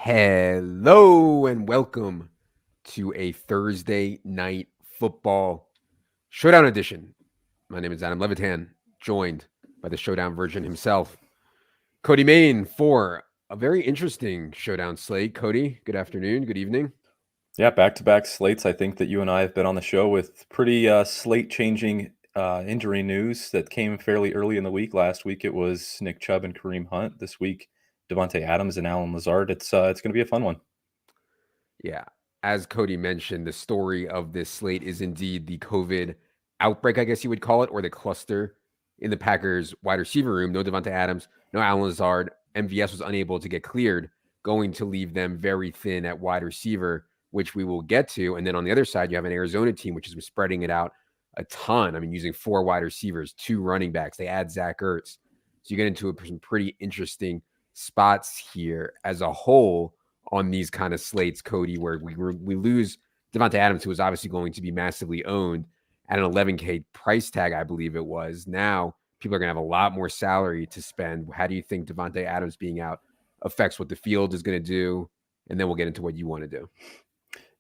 Hello and welcome to a Thursday night football showdown edition. My name is Adam Levitan, joined by the showdown version himself, Cody Main, for a very interesting showdown slate. Cody, good afternoon, good evening. Yeah, back-to-back slates. I think that you and I have been on the show with pretty slate-changing injury news that came fairly early in the week. Last week it was Nick Chubb and Kareem Hunt. This week, Devontae Adams and Allen Lazard. It's going to be a fun one. Yeah, as Cody mentioned, the story of this slate is indeed the COVID outbreak, I guess you would call it, or the cluster in the Packers wide receiver room. No Devontae Adams, no Allen Lazard. MVS was unable to get cleared, going to leave them very thin at wide receiver, which we will get to. And then on the other side, you have an Arizona team, which has been spreading it out a ton. I mean, using 4 wide receivers, 2 running backs. They add Zach Ertz. So you get into some pretty interesting spots here as a whole on these kind of slates, Cody, where we lose Devontae Adams, who was obviously going to be massively owned at an 11K price tag, I believe it was. Now people are going to have a lot more salary to spend. How do you think Devontae Adams being out affects what the field is going to do? And then we'll get into what you want to do.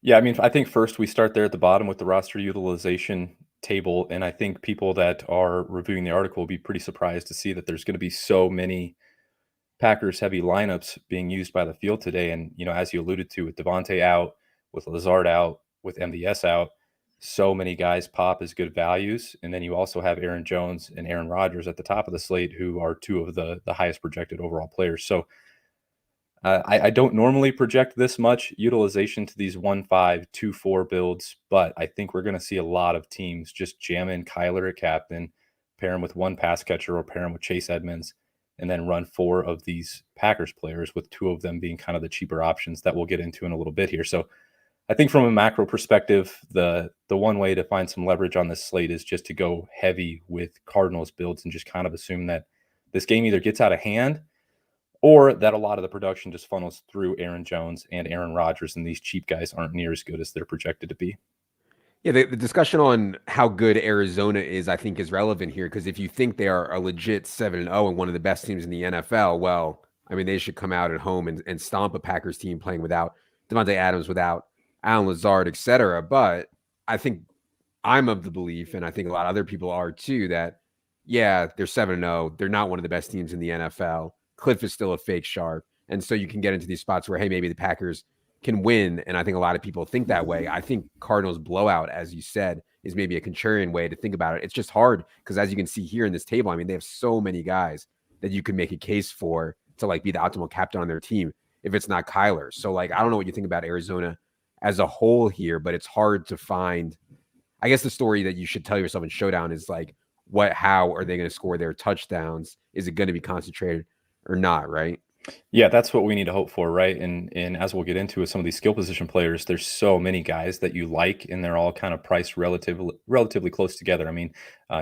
Yeah, I mean, I think first we start there at the bottom with the roster utilization table. And I think people that are reviewing the article will be pretty surprised to see that there's going to be so many Packers heavy lineups being used by the field today. And, as you alluded to, with Devontae out, with Lazard out, with MVS out, so many guys pop as good values. And then you also have Aaron Jones and Aaron Rodgers at the top of the slate, who are 2 of the highest projected overall players. So I don't normally project this much utilization to these 1-5, 2-4 builds, but I think we're going to see a lot of teams just jam in Kyler at captain, pair him with 1 pass catcher or pair him with Chase Edmonds, and then run 4 of these Packers players, with 2 of them being kind of the cheaper options that we'll get into in a little bit here. So I think from a macro perspective, the one way to find some leverage on this slate is just to go heavy with Cardinals builds and just kind of assume that this game either gets out of hand or that a lot of the production just funnels through Aaron Jones and Aaron Rodgers, and these cheap guys aren't near as good as they're projected to be. Yeah, the discussion on how good Arizona is, I think, is relevant here, because if you think they are a legit 7-0 and one of the best teams in the NFL, well, I mean, they should come out at home and stomp a Packers team playing without Devontae Adams, without Allen Lazard, et cetera. But I think I'm of the belief, and I think a lot of other people are too, that, yeah, they're 7-0. They're not one of the best teams in the NFL. Cliff is still a fake sharp. And so you can get into these spots where, hey, maybe the Packers can win. And I think a lot of people think that way. I think Cardinals blowout, as you said, is maybe a contrarian way to think about it. It's just hard because, as you can see here in this table, I mean, they have so many guys that you can make a case for to like be the optimal captain on their team if it's not Kyler. So like, I don't know what you think about Arizona as a whole here, but it's hard to find. I guess the story that you should tell yourself in Showdown is like, how are they going to score their touchdowns? Is it going to be concentrated or not, right? Yeah, that's what we need to hope for, right? And as we'll get into with some of these skill position players, there's so many guys that you like, and they're all kind of priced relatively close together. I mean,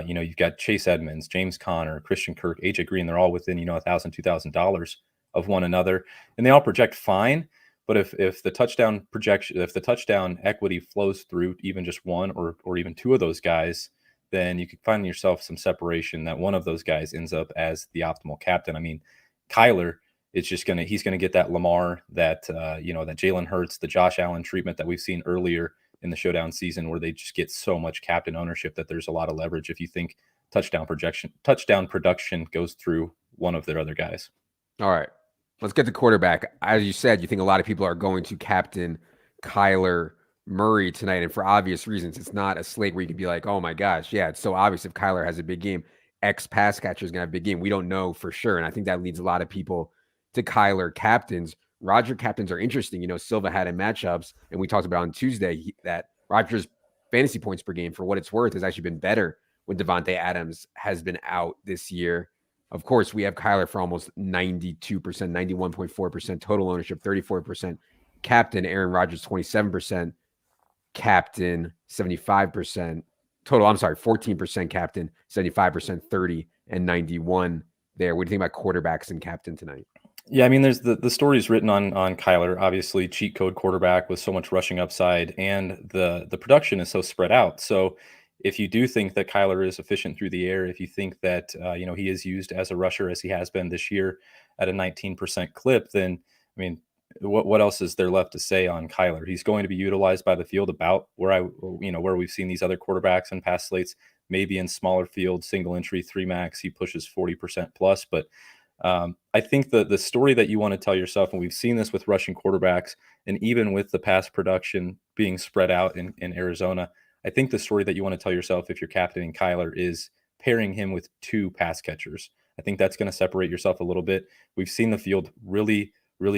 you've got Chase Edmonds, James Conner, Christian Kirk, AJ Green. They're all within $1,000, $2,000 of one another, and they all project fine. But if the touchdown projection, if the touchdown equity flows through even just one or even 2 of those guys, then you could find yourself some separation that one of those guys ends up as the optimal captain. I mean, Kyler, he's gonna get that Lamar, that that Jalen Hurts, the Josh Allen treatment that we've seen earlier in the showdown season, where they just get so much captain ownership that there's a lot of leverage if you think touchdown production goes through one of their other guys. All right, let's get to quarterback. As you said, you think a lot of people are going to captain Kyler Murray tonight, and for obvious reasons. It's not a slate where you can be like, oh my gosh, yeah, it's so obvious if Kyler has a big game, X pass catcher is going to have a big game. We don't know for sure, and I think that leads a lot of people to Kyler captains. Roger captains are interesting. Silva had in matchups, and we talked about on Tuesday that Rodgers' fantasy points per game, for what it's worth, has actually been better when Devontae Adams has been out this year. Of course, we have Kyler for almost 92%, 91.4% total ownership, 34% captain. Aaron Rodgers, 27% captain, 75% total. I'm sorry, 14% captain, 75%, 30, and 91 there. What do you think about quarterbacks and captain tonight? Yeah, I mean, there's the stories written on Kyler, obviously cheat code quarterback with so much rushing upside, and the production is so spread out. So if you do think that Kyler is efficient through the air, if you think that he is used as a rusher as he has been this year at a 19% clip, then I mean, what else is there left to say on Kyler? He's going to be utilized by the field about where where we've seen these other quarterbacks in past slates, maybe in smaller fields, single entry, 3 max, he pushes 40% plus. But I think the story that you want to tell yourself, and we've seen this with rushing quarterbacks, and even with the pass production being spread out in Arizona, I think the story that you want to tell yourself if you're captaining Kyler is pairing him with 2 pass catchers. I think that's going to separate yourself a little bit. We've seen the field really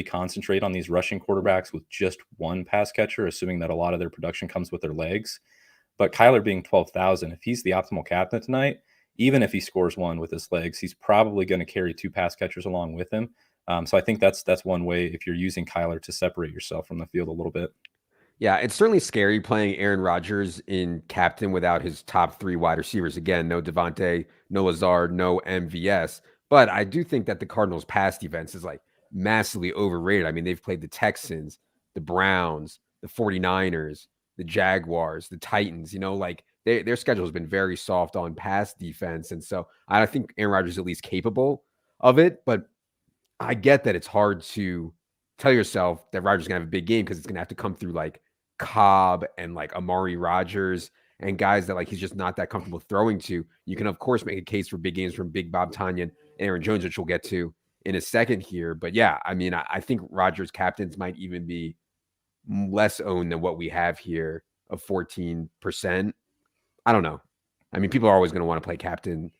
concentrate on these rushing quarterbacks with just 1 pass catcher, assuming that a lot of their production comes with their legs. But Kyler being 12,000, if he's the optimal captain tonight, even if he scores 1 with his legs, he's probably going to carry 2 pass catchers along with him. So I think that's one way if you're using Kyler to separate yourself from the field a little bit. Yeah, it's certainly scary playing Aaron Rodgers in captain without his top 3 wide receivers. Again, no Devontae, no Lazard, no MVS. But I do think that the Cardinals' pass defense is like massively overrated. I mean, they've played the Texans, the Browns, the 49ers, the Jaguars, the Titans. Like their schedule has been very soft on pass defense. And so I think Aaron Rodgers is at least capable of it. But I get that it's hard to tell yourself that Rodgers is going to have a big game because it's going to have to come through like Cobb and like Amari Rodgers and guys that like he's just not that comfortable throwing to. You can of course make a case for big games from Big Bob Tonyan and Aaron Jones, which we'll get to in a second here. But yeah, I mean, I think Rodgers captains might even be less owned than what we have here of 14%. I don't know. I mean, people are always going to want to play captain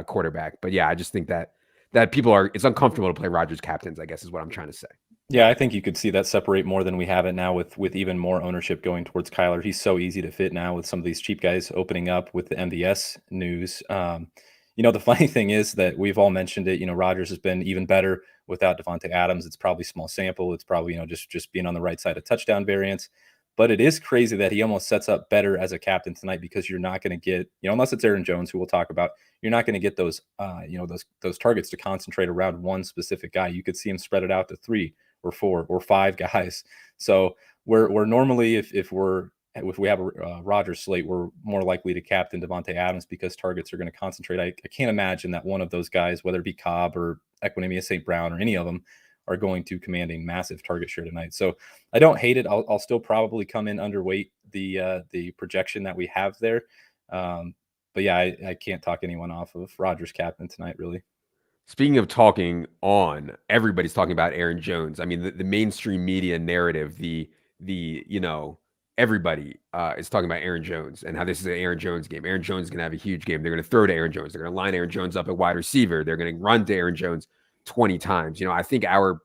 quarterback, but yeah, I just think that it's uncomfortable to play Rodgers captains, I guess is what I'm trying to say. Yeah, I think you could see that separate more than we have it now with even more ownership going towards Kyler. He's so easy to fit now with some of these cheap guys opening up with the MVS news. The funny thing is that we've all mentioned it. Rodgers has been even better without Devontae Adams. It's probably small sample. It's probably, just being on the right side of touchdown variance. But it is crazy that he almost sets up better as a captain tonight because you're not going to get, unless it's Aaron Jones, who we'll talk about, you're not going to get those, those targets to concentrate around one specific guy. You could see him spread it out to 3 or 4 or 5 guys. So we're normally, if we have a Rodgers slate, we're more likely to captain Devontae Adams because targets are going to concentrate. I can't imagine that one of those guys, whether it be Cobb or Equinemius St. Brown or any of them, are going to command a massive target share tonight. So I don't hate it. I'll still probably come in underweight the projection that we have there. But yeah, I can't talk anyone off of Rodgers captain tonight, really. Speaking of talking on, everybody's talking about Aaron Jones. I mean, the mainstream media narrative, everybody is talking about Aaron Jones and how this is an Aaron Jones game. Aaron Jones is going to have a huge game. They're going to throw to Aaron Jones. They're going to line Aaron Jones up at wide receiver. They're going to run to Aaron Jones 20 times. I think our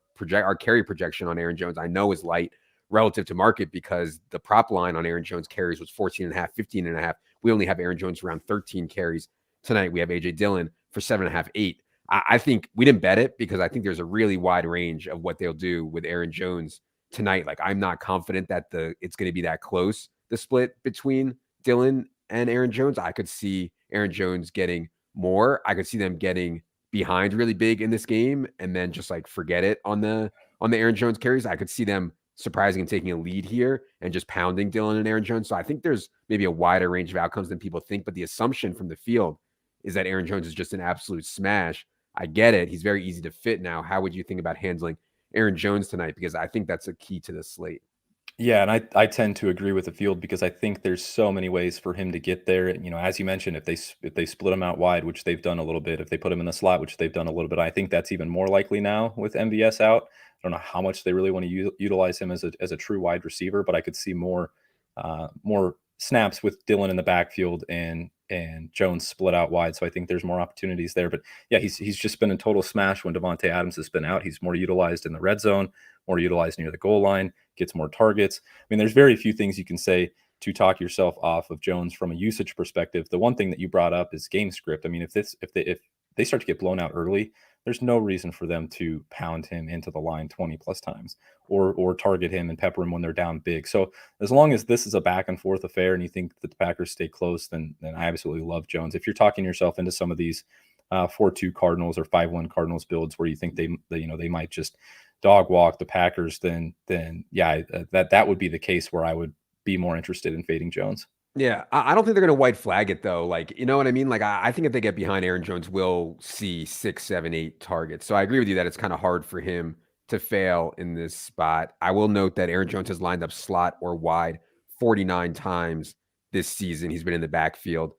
carry projection on Aaron Jones, I know, is light relative to market because the prop line on Aaron Jones carries was 14.5, 15.5. We only have Aaron Jones around 13 carries tonight. We have AJ Dillon for 7.5, 8. I think we didn't bet it because I think there's a really wide range of what they'll do with Aaron Jones tonight. Like, I'm not confident that it's going to be that close, the split between Dillon and Aaron Jones. I could see Aaron Jones getting more. I could see them getting behind really big in this game and then just like forget it on the Aaron Jones carries. I could see them surprising and taking a lead here and just pounding Dillon and Aaron Jones. So I think there's maybe a wider range of outcomes than people think, but the assumption from the field is that Aaron Jones is just an absolute smash. I get it. He's very easy to fit now. How would you think about handling Aaron Jones tonight? Because I think that's a key to the slate. Yeah, and I tend to agree with the field because I think there's so many ways for him to get there. As you mentioned, if they split him out wide, which they've done a little bit, if they put him in the slot, which they've done a little bit, I think that's even more likely now with MVS out. I don't know how much they really want to utilize him as a true wide receiver, but I could see more snaps with Dillon in the backfield and Jones split out wide. So I think there's more opportunities there. But yeah, he's just been a total smash when Devontae Adams has been out. He's more utilized in the red zone, more utilized near the goal line, gets more targets. I mean, there's very few things you can say to talk yourself off of Jones from a usage perspective. The one thing that you brought up is game script. I mean, if they start to get blown out early, there's no reason for them to pound him into the line 20 plus times or target him and pepper him when they're down big. So as long as this is a back and forth affair and you think that the Packers stay close, then I absolutely love Jones. If you're talking yourself into some of these 4-2 Cardinals or 5-1 Cardinals builds where you think they might just dog walk the Packers, then yeah, that would be the case where I would be more interested in fading Jones. Yeah, I don't think they're going to white flag it though. Like, you know what I mean? Like, I think if they get behind Aaron Jones, we'll see 6, 7, 8 targets. So I agree with you that it's kind of hard for him to fail in this spot. I will note that Aaron Jones has lined up slot or wide 49 times this season. He's been in the backfield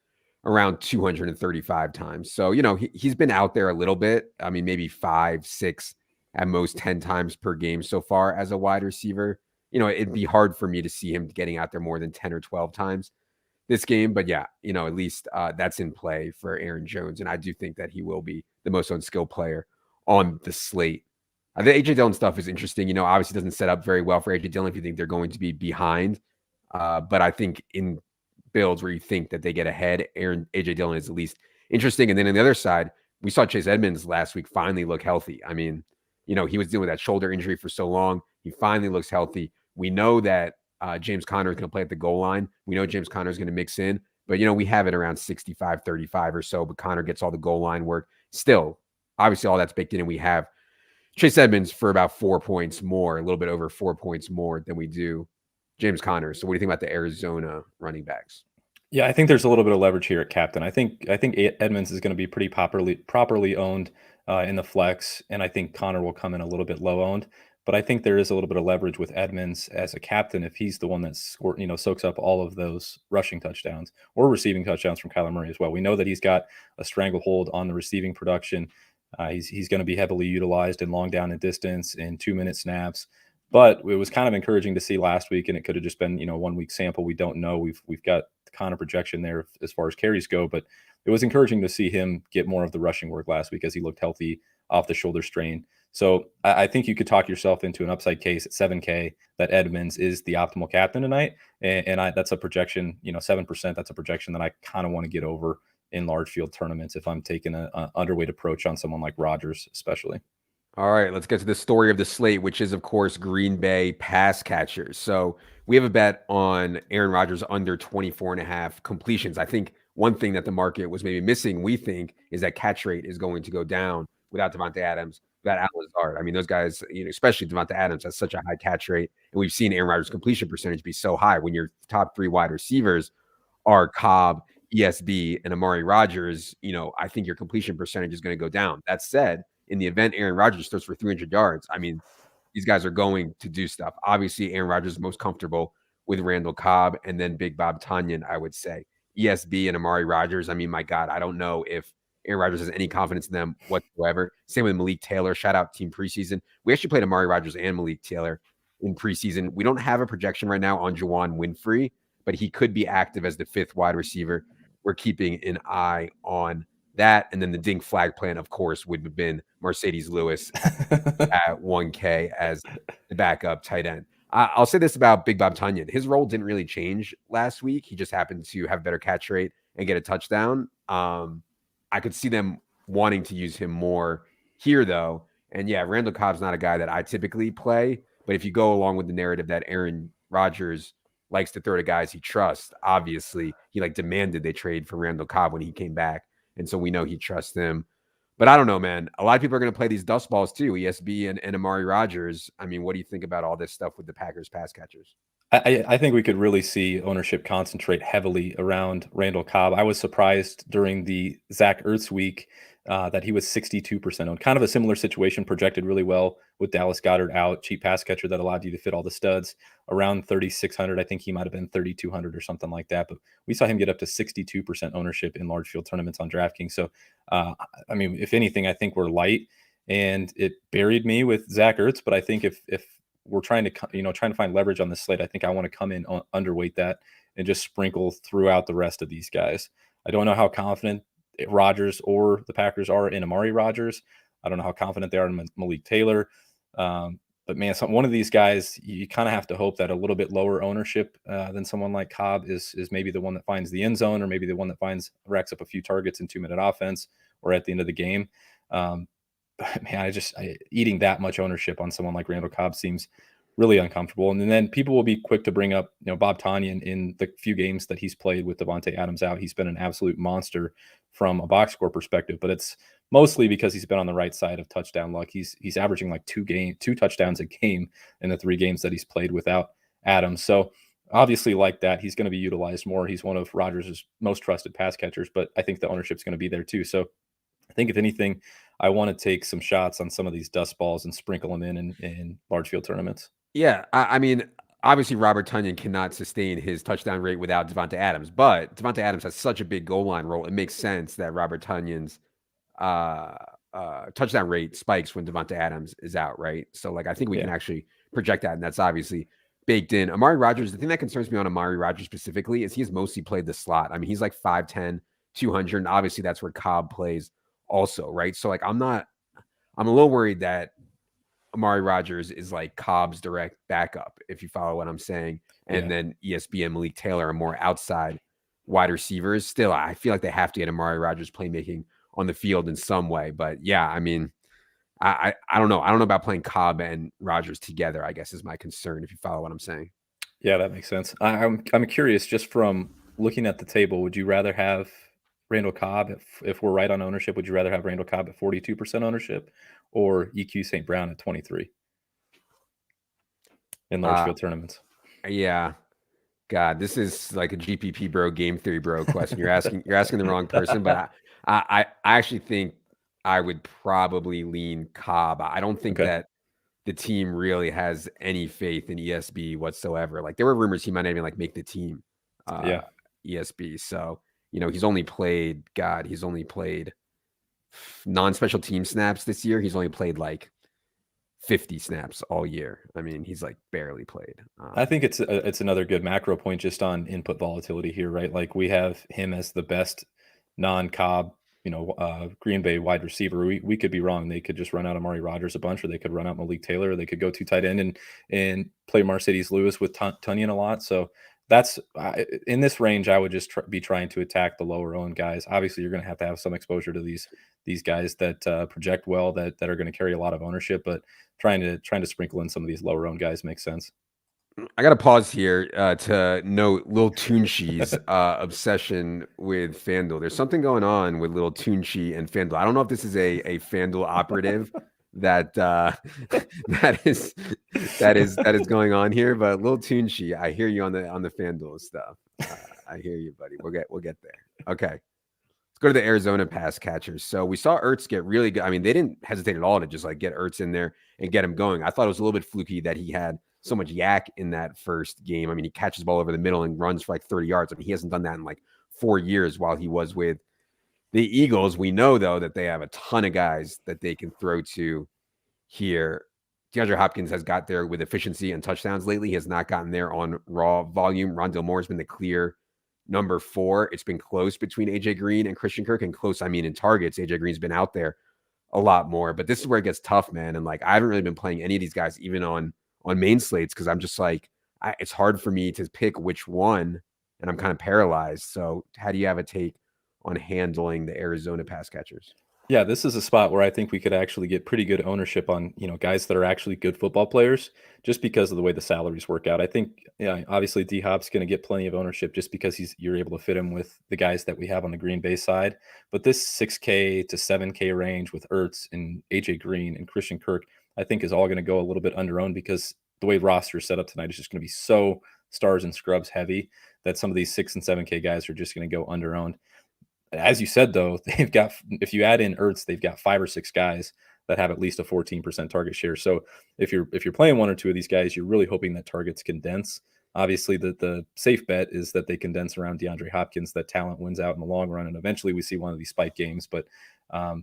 around 235 times. So, he's been out there a little bit. I mean, maybe 5, 6, at most 10 times per game so far as a wide receiver. It'd be hard for me to see him getting out there more than 10 or 12 times this game. But yeah, at least that's in play for Aaron Jones. And I do think that he will be the most unskilled player on the slate. The AJ Dillon stuff is interesting. Obviously doesn't set up very well for AJ Dillon if you think they're going to be behind. But I think in builds where you think that they get ahead, AJ Dillon is at least interesting. And then on the other side, we saw Chase Edmonds last week finally look healthy. I mean, he was dealing with that shoulder injury for so long. He finally looks healthy. We know that James Conner is going to play at the goal line. We know James Conner is going to mix in, but we have it around 65-35 or so, but Conner gets all the goal line work. Still, obviously all that's baked in, and we have Chase Edmonds for about 4 points more, a little bit over 4 points more than we do James Conner. So what do you think about the Arizona running backs? Yeah, I think there's a little bit of leverage here at captain. I think Edmonds is going to be pretty properly owned in the flex, and I think Connor will come in a little bit low owned. But I think there is a little bit of leverage with Edmonds as a captain if he's the one that soaks up all of those rushing touchdowns or receiving touchdowns from Kyler Murray as well. We know that he's got a stranglehold on the receiving production. He's going to be heavily utilized in long down and distance in 2-minute snaps. But it was kind of encouraging to see last week, and it could have just been 1 week sample. We don't know. We've got the Connor projection there as far as carries go, but it was encouraging to see him get more of the rushing work last week as he looked healthy off the shoulder strain. So I think you could talk yourself into an upside case at 7K that Edmonds is the optimal captain tonight, and that's a projection. 7%. That's a projection that I kind of want to get over in large field tournaments if I'm taking an underweight approach on someone like Rodgers, especially. All right, let's get to the story of the slate, which is, of course, Green Bay pass catchers. So we have a bet on Aaron Rodgers under 24.5 completions. I think one thing that the market was maybe missing, we think, is that catch rate is going to go down without Devontae Adams, without Allen Lazard. I mean, those guys, especially Devontae Adams, has such a high catch rate. And we've seen Aaron Rodgers' completion percentage be so high when your top 3 wide receivers are Cobb, ESB, and Amari Rodgers. I think your completion percentage is going to go down. That said, in the event Aaron Rodgers throws for 300 yards, I mean, these guys are going to do stuff. Obviously, Aaron Rodgers is most comfortable with Randall Cobb and then Big Bob Tonyan, I would say. ESB and Amari Rodgers, I mean, my God, I don't know if Aaron Rodgers has any confidence in them whatsoever. Same with Malik Taylor. Shout out team preseason. We actually played Amari Rodgers and Malik Taylor in preseason. We don't have a projection right now on Juwan Winfrey, but he could be active as the 5th wide receiver. We're keeping an eye on that. And then the dink flag plan, of course, would have been Mercedes Lewis at 1K as the backup tight end. I'll say this about Big Bob Tonyan. His role didn't really change last week. He just happened to have better catch rate and get a touchdown. I could see them wanting to use him more here, though. And yeah, Randall Cobb's not a guy that I typically play. But if you go along with the narrative that Aaron Rodgers likes to throw to guys he trusts, obviously he demanded they trade for Randall Cobb when he came back. And so we know he trusts them. But I don't know, man. A lot of people are going to play these dust balls too, ESB and Amari Rodgers. I mean, what do you think about all this stuff with the Packers pass catchers? I think we could really see ownership concentrate heavily around Randall Cobb. I was surprised during the Zach Ertz week that he was 62% owned. Kind of a similar situation, projected really well with Dallas Goedert out, cheap pass catcher that allowed you to fit all the studs. Around 3,600, I think he might have been 3,200 or something like that. But we saw him get up to 62% ownership in large field tournaments on DraftKings. So, I mean, if anything, I think we're light, and it buried me with Zach Ertz. But I think if we're trying to find leverage on the slate, I think I want to come in underweight that and just sprinkle throughout the rest of these guys. I don't know how confident Rodgers or the Packers are in Amari Rodgers. I don't know how confident they are in Malik Taylor. But man, one of these guys, you kind of have to hope that a little bit lower ownership than someone like Cobb is maybe the one that finds the end zone, or maybe the one that racks up a few targets in 2-minute offense or at the end of the game. Man, eating that much ownership on someone like Randall Cobb seems really uncomfortable. And then people will be quick to bring up, Bob Tonyan in the few games that he's played with Devontae Adams out. He's been an absolute monster from a box score perspective, but it's mostly because he's been on the right side of touchdown luck. He's averaging like 2 touchdowns a game in the 3 games that he's played without Adams. So obviously, like that, he's going to be utilized more. He's one of Rodgers' most trusted pass catchers, but I think the ownership's going to be there too. So I think if anything, I want to take some shots on some of these dust balls and sprinkle them in large field tournaments. Yeah, I mean, obviously Robert Tonyan cannot sustain his touchdown rate without Devonta Adams, but Devonta Adams has such a big goal line role. It makes sense that Robert Tonyan's uh, touchdown rate spikes when Devonta Adams is out, right? So, like, I think we can actually project that, and that's obviously baked in. Amari Rodgers, the thing that concerns me on Amari Rodgers specifically is he's mostly played the slot. I mean, he's like 5'10", 200, and obviously that's where Cobb plays also, right? So, like, I'm a little worried that Amari Rodgers is like Cobb's direct backup, if you follow what I'm saying. And then ESB and Malik Taylor are more outside wide receivers. Still, I feel like they have to get Amari Rodgers playmaking on the field in some way. But yeah, I mean, I don't know. I don't know about playing Cobb and Rodgers together, I guess is my concern, if you follow what I'm saying. Yeah, that makes sense. I'm curious, just from looking at the table, would you rather have Randall Cobb if we're right on ownership? Would you rather have Randall Cobb at 42% ownership or EQ St. Brown at 23 in large field tournaments? Yeah. God, this is like a GPP bro, game theory bro question. You're asking the wrong person, but I actually think I would probably lean Cobb. I don't think that the team really has any faith in ESB whatsoever. Like, there were rumors he might not even like make the team. ESB. So, he's only played non-special team snaps this year. He's only played like 50 snaps all year. I mean, he's like barely played. I think it's another good macro point just on input volatility here, right? Like, we have him as the best non-Cobb, Green Bay wide receiver. We could be wrong. They could just run out Amari Rodgers a bunch, or they could run out Malik Taylor, or they could go two tight end and play Mercedes Lewis with Tonyan a lot. So that's in this range. I would just be trying to attack the lower owned guys. Obviously, you're going to have some exposure to these guys that project well, that are going to carry a lot of ownership, but trying to sprinkle in some of these lower owned guys makes sense. I got to pause here to note Lil Toonshi's obsession with FanDuel. There's something going on with Lil Toonshi and FanDuel. I don't know if this is a FanDuel operative that is going on here, but Lil Toonshi, I hear you on the FanDuel stuff. I hear you, buddy. We'll get there. Okay. Let's go to the Arizona pass catchers. So we saw Ertz get really good. I mean, they didn't hesitate at all to just like get Ertz in there and get him going. I thought it was a little bit fluky that he had so much yak in that first game. I mean, he catches the ball over the middle and runs for like 30 yards. I mean, he hasn't done that in like 4 years while he was with the Eagles. We know, though, that they have a ton of guys that they can throw to here. DeAndre Hopkins has got there with efficiency and touchdowns lately. He has not gotten there on raw volume. Rondale Moore has been the clear number 4. It's been close between AJ Green and Christian Kirk, and close, I mean, in targets. AJ Green's been out there a lot more, but this is where it gets tough, man. And like, I haven't really been playing any of these guys, even on main slates, because I'm just like, it's hard for me to pick which one, and I'm kind of paralyzed. So how do you have a take on handling the Arizona pass catchers? Yeah, this is a spot where I think we could actually get pretty good ownership on, guys that are actually good football players, just because of the way the salaries work out. I think, obviously D-Hop's going to get plenty of ownership just because you're able to fit him with the guys that we have on the Green Bay side. But this 6K to 7K range with Ertz and AJ Green and Christian Kirk, I think is all going to go a little bit under-owned, because the way roster is set up tonight is just going to be so stars and scrubs heavy that some of these 6 and 7K guys are just going to go under-owned. As you said, though, they've got, if you add in Ertz, they've got 5 or 6 guys that have at least a 14% target share. So if you're playing one or two of these guys, you're really hoping that targets condense. Obviously, the safe bet is that they condense around DeAndre Hopkins, that talent wins out in the long run, and eventually we see one of these spike games. But I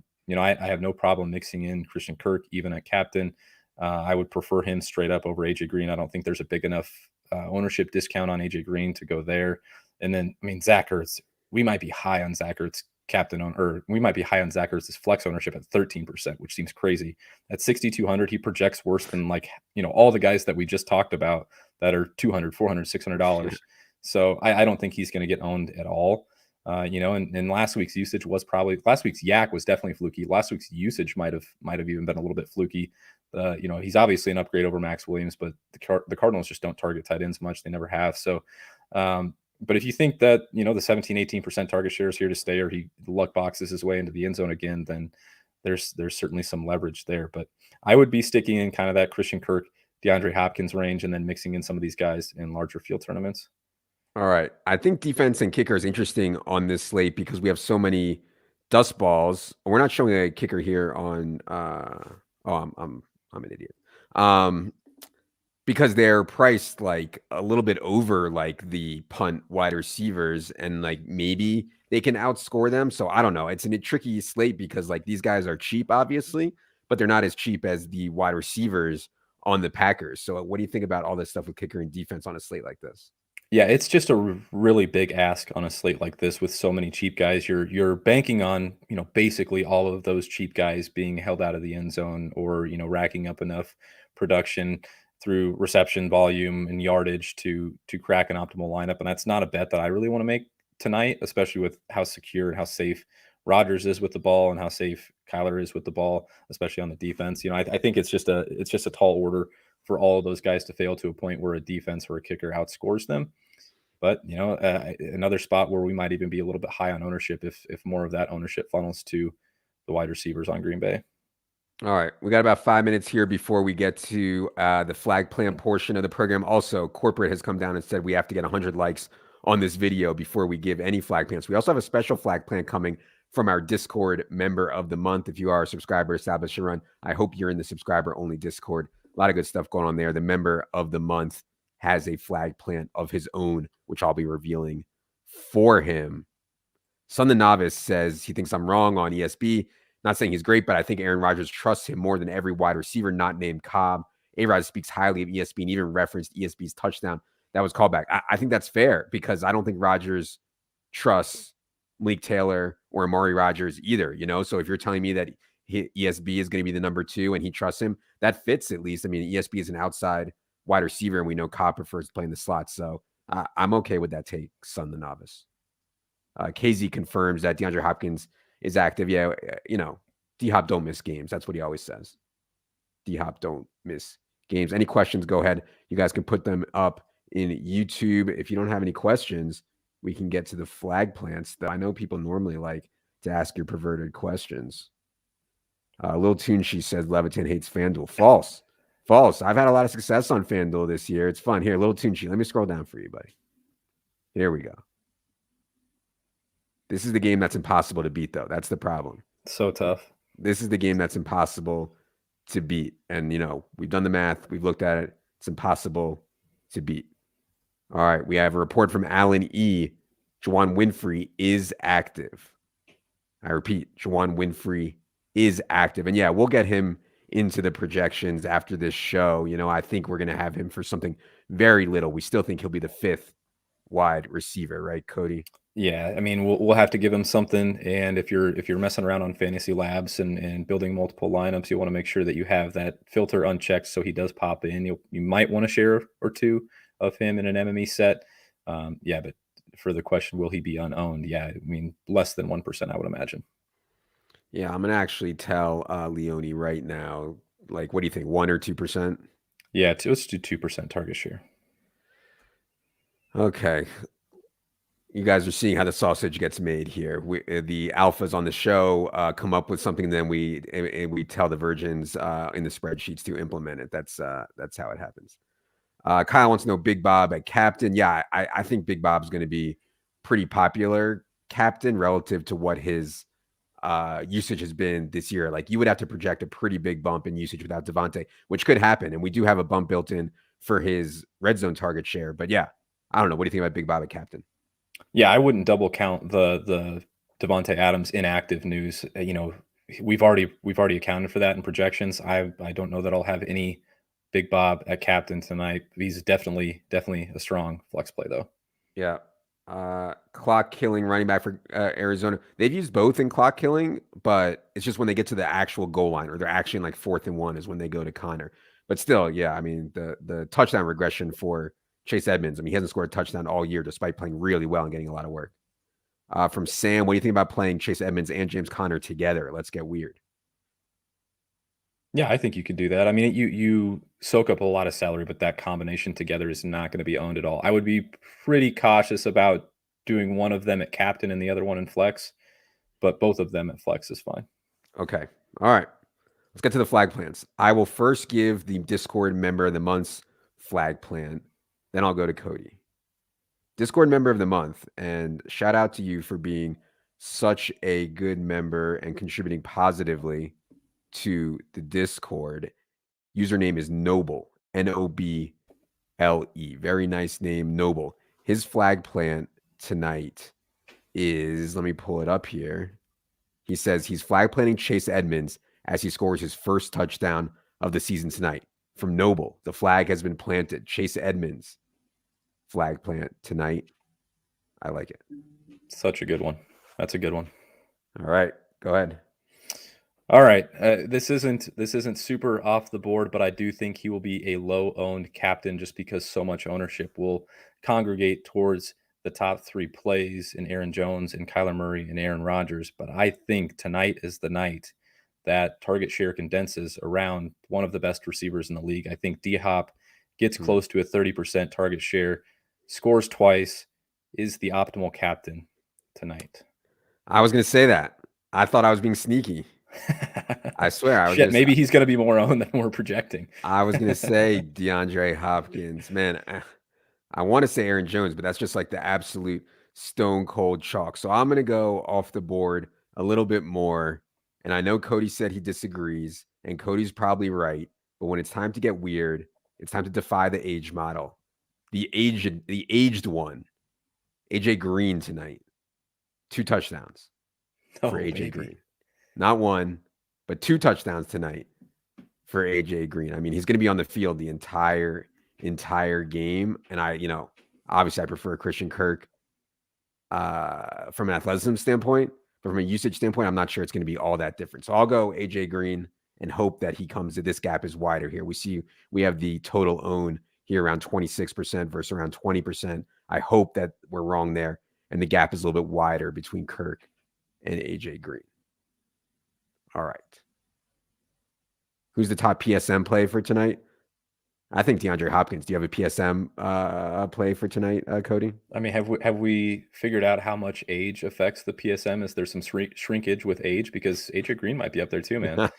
have no problem mixing in Christian Kirk even at captain. I would prefer him straight up over AJ Green. I don't think there's a big enough ownership discount on AJ Green to go there. And then, I mean, Zach Ertz, we might be high on Zach Ertz we might be high on Zach Ertz's flex ownership at 13%, which seems crazy. At 6,200, he projects worse than all the guys that we just talked about that are $200, $400, $600. So I don't think he's going to get owned at all. And last week's usage was last week's yak was definitely fluky. Last week's usage might have even been a little bit fluky. He's obviously an upgrade over Max Williams, but the Cardinals just don't target tight ends much. They never have. So, but if you think that, the 17, 18% target share is here to stay, or the luck boxes his way into the end zone again, then there's certainly some leverage there. But I would be sticking in kind of that Christian Kirk, DeAndre Hopkins range, and then mixing in some of these guys in larger field tournaments. All right. I think defense and kicker is interesting on this slate because we have so many dust balls. We're not showing a kicker here on. I'm an idiot. Because they're priced like a little bit over like the punt wide receivers, and like maybe they can outscore them. So I don't know. It's a tricky slate because like these guys are cheap, obviously, but they're not as cheap as the wide receivers on the Packers. So what do you think about all this stuff with kicker and defense on a slate like this? Yeah, it's just a really big ask on a slate like this with so many cheap guys. You're banking on, basically all of those cheap guys being held out of the end zone or, racking up enough production through reception volume and yardage to crack an optimal lineup. And that's not a bet that I really want to make tonight, especially with how secure and how safe Rodgers is with the ball and how safe Kyler is with the ball, especially on the defense. I think it's just a tall order for all of those guys to fail to a point where a defense or a kicker outscores them. But another spot where we might even be a little bit high on ownership if more of that ownership funnels to the wide receivers on Green Bay. All right, we got about 5 minutes here before we get to the flag plant portion of the program. Also, corporate has come down and said we have to get 100 likes on this video before we give any flag plants. We also have a special flag plant coming from our Discord member of the month. If you are a subscriber, establish and run. I hope you're in the subscriber only Discord. A lot of good stuff going on there. The member of the month has a flag plant of his own, which I'll be revealing for him. Son the Novice says he thinks I'm wrong on ESB. Not saying he's great, but I think Aaron Rodgers trusts him more than every wide receiver not named Cobb. A-Rod speaks highly of ESB and even referenced ESB's touchdown. That was called back. I think that's fair because I don't think Rodgers trusts Malik Taylor or Amari Rodgers either, So if you're telling me that ESB is going to be the number 2 and he trusts him, that fits at least. I mean, ESB is an outside wide receiver, and we know Cobb prefers to play in the slot. So I'm okay with that take, Son the Novice. KZ confirms that DeAndre Hopkins is active. Yeah, D-Hop don't miss games. That's what he always says. D-Hop don't miss games. Any questions, go ahead. You guys can put them up in YouTube. If you don't have any questions, we can get to the flag plants. I know people normally like to ask your perverted questions. Lil Tunchi says Levitan hates FanDuel. False. I've had a lot of success on FanDuel this year. It's fun. Here, Lil Tunchi. Let me scroll down for you, buddy. Here we go. This is the game that's impossible to beat, though. That's the problem. So tough. This is the game that's impossible to beat. And, we've done the math. We've looked at it. It's impossible to beat. All right. We have a report from Alan E. Juwan Winfrey is active. I repeat, Juwan Winfrey is active. And, yeah, we'll get him into the projections after this show. I think we're going to have him for something very little. We still think he'll be the 5th wide receiver, right, Cody? Yeah, I mean, we'll have to give him something. And if you're messing around on fantasy labs and building multiple lineups, you want to make sure that you have that filter unchecked so he does pop in. You might want to share or two of him in an MME set. But for the question, will he be unowned? Yeah, I mean, less than 1%, I would imagine. Yeah, I'm going to actually tell Leone right now, like, what do you think, 1 or 2%? Yeah, let's do 2% target share. Okay. You guys are seeing how the sausage gets made here. The alphas on the show come up with something, then we tell the virgins in the spreadsheets to implement it. That's how it happens. Kyle wants to know Big Bob at captain. Yeah, I think Big Bob's going to be pretty popular captain relative to what his usage has been this year. Like, you would have to project a pretty big bump in usage without Devontae, which could happen. And we do have a bump built in for his red zone target share. But yeah, I don't know. What do you think about Big Bob at captain? Yeah, I wouldn't double count the Devontae Adams inactive news. We've already accounted for that in projections. I don't know that I'll have any Big Bob at captain tonight. He's definitely a strong flex play though. Yeah. Clock killing running back for Arizona. They've used both in clock killing, but it's just when they get to the actual goal line or they're actually in like 4th and 1 is when they go to Connor. But still, yeah, I mean, the touchdown regression for Chase Edmonds. I mean, he hasn't scored a touchdown all year despite playing really well and getting a lot of work. From Sam, what do you think about playing Chase Edmonds and James Conner together? Let's get weird. Yeah, I think you could do that. I mean, you soak up a lot of salary, but that combination together is not going to be owned at all. I would be pretty cautious about doing one of them at captain and the other one in flex, but both of them at flex is fine. Okay. All right. Let's get to the flag plans. I will first give the Discord member of the month's flag plan. Then I'll go to Cody. Discord member of the month. And shout out to you for being such a good member and contributing positively to the Discord. Username is Noble, Noble. Very nice name, Noble. His flag plant tonight is, let me pull it up here. He says he's flag planting Chase Edmonds as he scores his first touchdown of the season tonight. From Noble, the flag has been planted. Chase Edmonds, flag plant tonight. I like it. Such a good one. That's a good one. All right, go ahead. All right, this isn't super off the board, but I do think he will be a low-owned captain just because so much ownership will congregate towards the top 3 plays in Aaron Jones and Kyler Murray and Aaron Rodgers. But I think tonight is the night that target share condenses around one of the best receivers in the league. I think D-Hop gets close to a 30% target share, scores twice, is the optimal captain tonight. I was going to say that. I thought I was being sneaky. I swear. Maybe he's going to be more owned than we're projecting. I was going to say DeAndre Hopkins. Man, I want to say Aaron Jones, but that's just like the absolute stone cold chalk. So I'm going to go off the board a little bit more. And I know Cody said he disagrees, and Cody's probably right. But when it's time to get weird, it's time to defy the age model. The aged one, AJ Green tonight. 2 touchdowns for AJ Green. Not 1, but 2 touchdowns tonight for AJ Green. I mean, he's going to be on the field the entire game. And obviously I prefer Christian Kirk from an athleticism standpoint, but from a usage standpoint, I'm not sure it's going to be all that different. So I'll go AJ Green and hope that he comes to this gap is wider here. We have the total own here around 26% versus around 20%. I hope that we're wrong there, and the gap is a little bit wider between Kirk and AJ Green. All right. Who's the top PSM play for tonight? I think DeAndre Hopkins. Do you have a PSM play for tonight, Cody? I mean, have we figured out how much age affects the PSM? Is there some shrinkage with age? Because AJ Green might be up there too, man.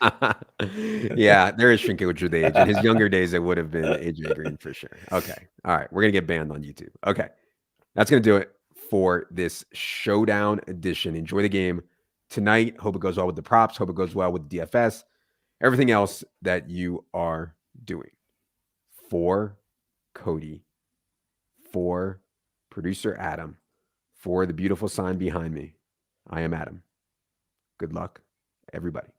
Yeah, there is shrinkage with age. In his younger days, it would have been AJ Green for sure. Okay. All right. We're going to get banned on YouTube. Okay. That's going to do it for this Showdown edition. Enjoy the game tonight. Hope it goes well with the props. Hope it goes well with the DFS. Everything else that you are doing. For Cody, for producer Adam, for the beautiful sign behind me, I am Adam. Good luck, everybody.